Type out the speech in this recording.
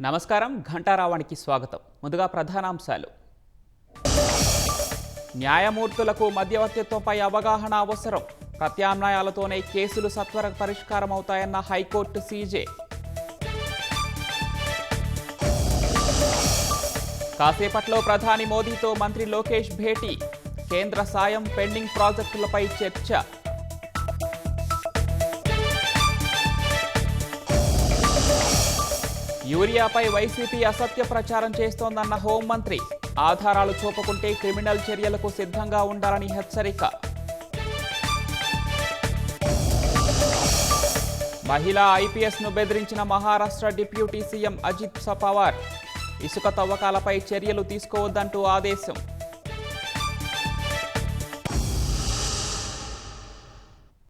నమస్కారం ఘంటారావానికి స్వాగతం. ముందుగా ప్రధానాంశాలు. న్యాయమూర్తులకు మధ్యవర్తిత్వంపై అవగాహన అవసరం. ప్రత్యామ్నాయాలతోనే కేసులు సత్వర పరిష్కారం అవుతాయన్న హైకోర్టు సీజే. కాసేపట్లో ప్రధాని మోదీతో మంత్రి లోకేష్ భేటీ. కేంద్ర సాయం, పెండింగ్ ప్రాజెక్టులపై చర్చ. యూరియాపై వైసీపీ అసత్య ప్రచారం చేస్తోందన్న హోంమంత్రి. ఆధారాలు చూపకుంటే క్రిమినల్ చర్యలకు సిద్ధంగా ఉండాలని హెచ్చరిక. మహిళా ఐపీఎస్ను బెదిరించిన మహారాష్ట్ర డిప్యూటీ సీఎం అజిత్ పవార్. ఇసుక తవ్వకాలపై చర్యలు తీసుకోవద్దంటూ ఆదేశం.